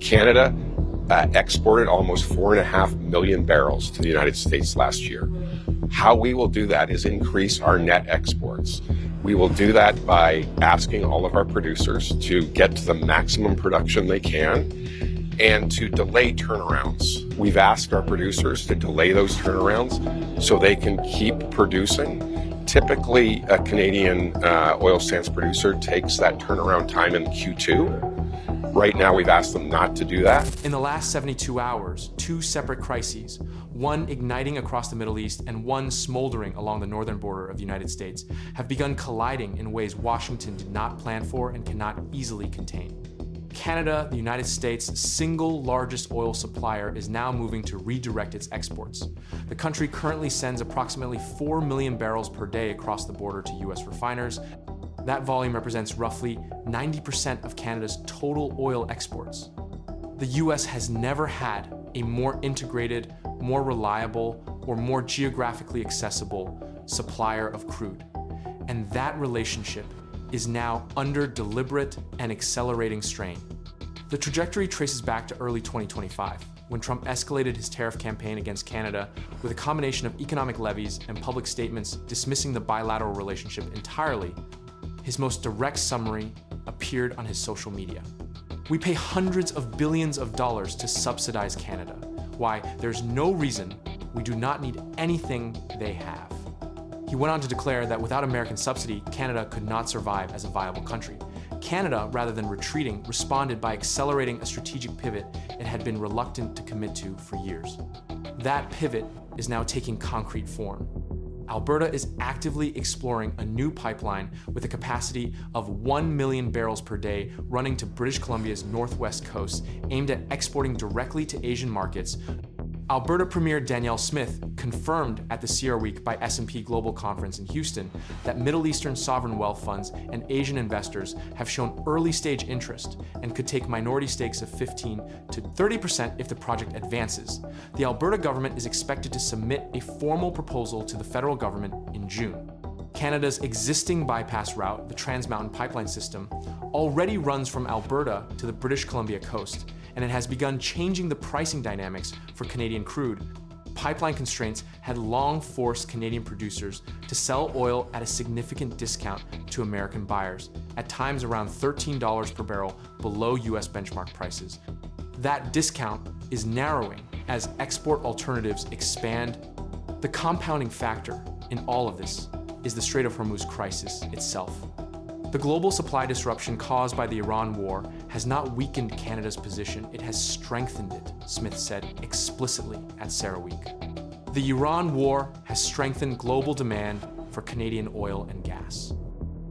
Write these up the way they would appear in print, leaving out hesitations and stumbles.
Canada exported almost 4.5 million barrels to the United States last year. How we will do that is increase our net exports. We will do that by asking all of our producers to get to the maximum production they can and to delay turnarounds. We've asked our producers to delay those turnarounds so they can keep producing. Typically, a Canadian oil sands producer takes that turnaround time in Q2. Right now, we've asked them not to do that. In the last 72 hours, two separate crises, one igniting across the Middle East and one smoldering along the northern border of the United States, have begun colliding in ways Washington did not plan for and cannot easily contain. Canada, the United States' single largest oil supplier, is now moving to redirect its exports. The country currently sends approximately 4 million barrels per day across the border to U.S. refiners. That volume represents roughly 90% of Canada's total oil exports. The U.S. has never had a more integrated, more reliable, or more geographically accessible supplier of crude. And that relationship is now under deliberate and accelerating strain. The trajectory traces back to early 2025, when Trump escalated his tariff campaign against Canada with a combination of economic levies and public statements dismissing the bilateral relationship entirely. His most direct summary appeared on his social media. We pay hundreds of billions of dollars to subsidize Canada. Why, there's no reason we do not need anything they have. He went on to declare that without American subsidy, Canada could not survive as a viable country. Canada, rather than retreating, responded by accelerating a strategic pivot it had been reluctant to commit to for years. That pivot is now taking concrete form. Alberta is actively exploring a new pipeline with a capacity of 1 million barrels per day running to British Columbia's northwest coast, aimed at exporting directly to Asian markets. Alberta Premier Danielle Smith confirmed at the Sierra Week by S&P Global Conference in Houston that Middle Eastern sovereign wealth funds and Asian investors have shown early-stage interest and could take minority stakes of 15 to 30% if the project advances. The Alberta government is expected to submit a formal proposal to the federal government in June. Canada's existing bypass route, the Trans Mountain Pipeline System, already runs from Alberta to the British Columbia coast, and it has begun changing the pricing dynamics for Canadian crude. Pipeline constraints had long forced Canadian producers to sell oil at a significant discount to American buyers, at times around $13 per barrel below US benchmark prices. That discount is narrowing as export alternatives expand. The compounding factor in all of this is the Strait of Hormuz crisis itself. The global supply disruption caused by the Iran war has not weakened Canada's position, it has strengthened it, Smith said explicitly at Sierra Week. The Iran war has strengthened global demand for Canadian oil and gas.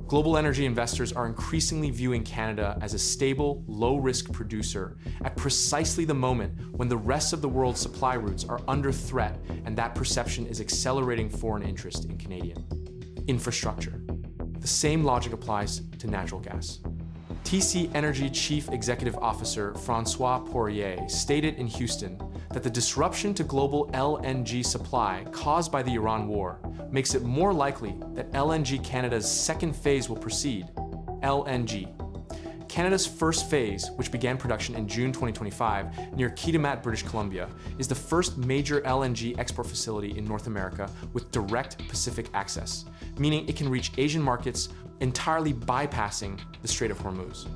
Global energy investors are increasingly viewing Canada as a stable, low-risk producer at precisely the moment when the rest of the world's supply routes are under threat, and that perception is accelerating foreign interest in Canadian infrastructure. The same logic applies to natural gas. TC Energy Chief Executive Officer Francois Poirier stated in Houston that the disruption to global LNG supply caused by the Iran war makes it more likely that LNG Canada's second phase will proceed. LNG. Canada's first phase, which began production in June 2025 near Kitimat, British Columbia, is the first major LNG export facility in North America with direct Pacific access, meaning it can reach Asian markets entirely bypassing the Strait of Hormuz.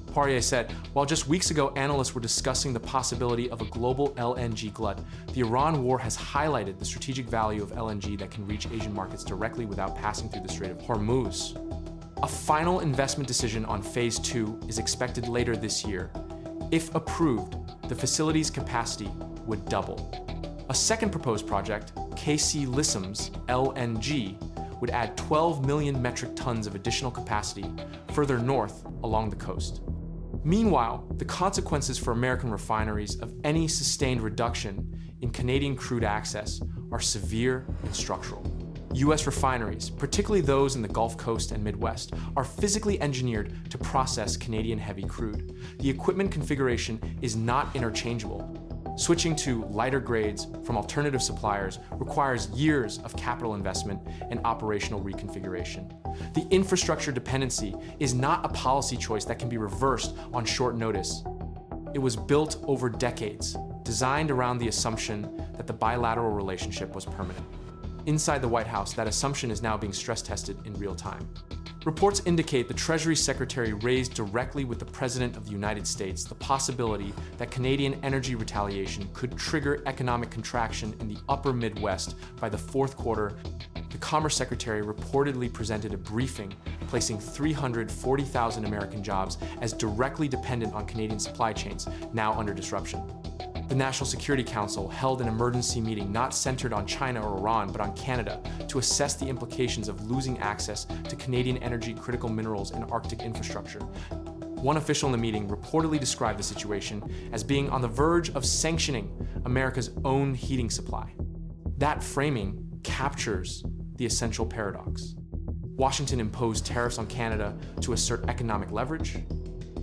Poirier said, while just weeks ago analysts were discussing the possibility of a global LNG glut, the Iran war has highlighted the strategic value of LNG that can reach Asian markets directly without passing through the Strait of Hormuz. A final investment decision on Phase 2 is expected later this year. If approved, the facility's capacity would double. A second proposed project, KC Lissom's LNG, would add 12 million metric tons of additional capacity further north along the coast. Meanwhile, the consequences for American refineries of any sustained reduction in Canadian crude access are severe and structural. U.S. refineries, particularly those in the Gulf Coast and Midwest, are physically engineered to process Canadian heavy crude. The equipment configuration is not interchangeable. Switching to lighter grades from alternative suppliers requires years of capital investment and operational reconfiguration. The infrastructure dependency is not a policy choice that can be reversed on short notice. It was built over decades, designed around the assumption that the bilateral relationship was permanent. Inside the White House, that assumption is now being stress tested in real time. Reports indicate the Treasury Secretary raised directly with the President of the United States the possibility that Canadian energy retaliation could trigger economic contraction in the upper Midwest by the fourth quarter. The Commerce Secretary reportedly presented a briefing placing 340,000 American jobs as directly dependent on Canadian supply chains, now under disruption. The National Security Council held an emergency meeting not centered on China or Iran, but on Canada, to assess the implications of losing access to Canadian energy, critical minerals, and Arctic infrastructure. One official in the meeting reportedly described the situation as being on the verge of sanctioning America's own heating supply. That framing captures the essential paradox. Washington imposed tariffs on Canada to assert economic leverage.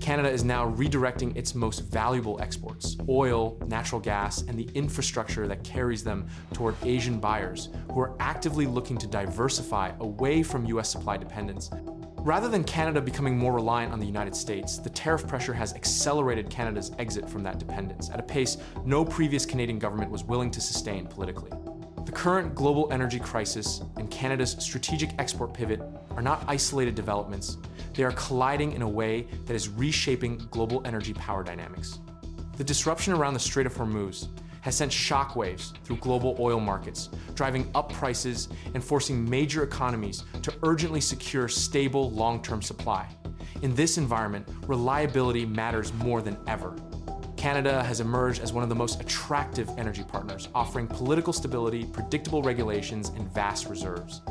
Canada is now redirecting its most valuable exports, oil, natural gas, and the infrastructure that carries them toward Asian buyers who are actively looking to diversify away from US supply dependence. Rather than Canada becoming more reliant on the United States, the tariff pressure has accelerated Canada's exit from that dependence at a pace no previous Canadian government was willing to sustain politically. The current global energy crisis and Canada's strategic export pivot are not isolated developments. They are colliding in a way that is reshaping global energy power dynamics. The disruption around the Strait of Hormuz has sent shockwaves through global oil markets, driving up prices and forcing major economies to urgently secure stable, long-term supply. In this environment, reliability matters more than ever. Canada has emerged as one of the most attractive energy partners, offering political stability, predictable regulations, and vast reserves.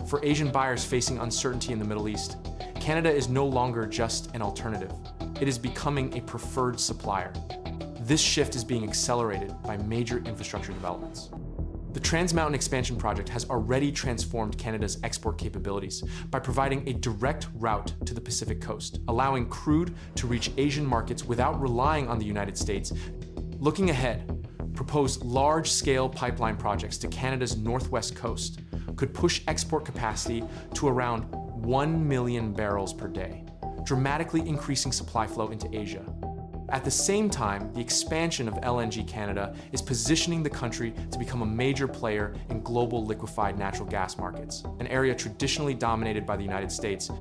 For Asian buyers facing uncertainty in the Middle East, Canada is no longer just an alternative. It is becoming a preferred supplier. This shift is being accelerated by major infrastructure developments. The Trans Mountain Expansion Project has already transformed Canada's export capabilities by providing a direct route to the Pacific Coast, allowing crude to reach Asian markets without relying on the United States. Looking ahead, proposed large-scale pipeline projects to Canada's northwest coast could push export capacity to around 1 million barrels per day, dramatically increasing supply flow into Asia. At the same time, the expansion of LNG Canada is positioning the country to become a major player in global liquefied natural gas markets, an area traditionally dominated by the United States.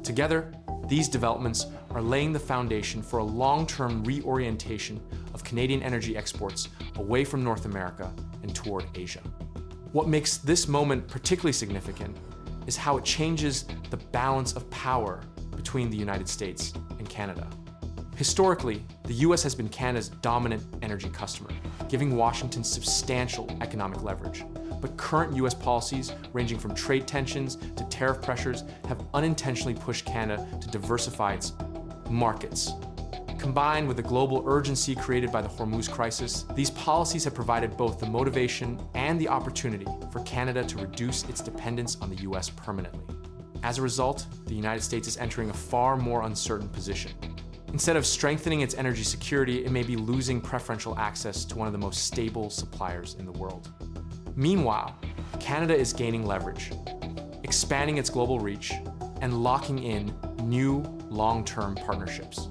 Together, these developments are laying the foundation for a long-term reorientation of Canadian energy exports away from North America and toward Asia. What makes this moment particularly significant is how it changes the balance of power between the United States and Canada. Historically, the US has been Canada's dominant energy customer, giving Washington substantial economic leverage. But current US policies, ranging from trade tensions to tariff pressures, have unintentionally pushed Canada to diversify its markets. Combined with the global urgency created by the Hormuz crisis, these policies have provided both the motivation and the opportunity for Canada to reduce its dependence on the US permanently. As a result, the United States is entering a far more uncertain position. Instead of strengthening its energy security, it may be losing preferential access to one of the most stable suppliers in the world. Meanwhile, Canada is gaining leverage, expanding its global reach, and locking in new long-term partnerships.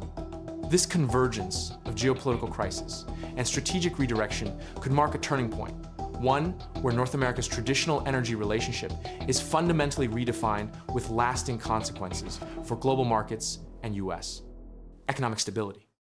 This convergence of geopolitical crisis and strategic redirection could mark a turning point, one where North America's traditional energy relationship is fundamentally redefined with lasting consequences for global markets and US economic stability.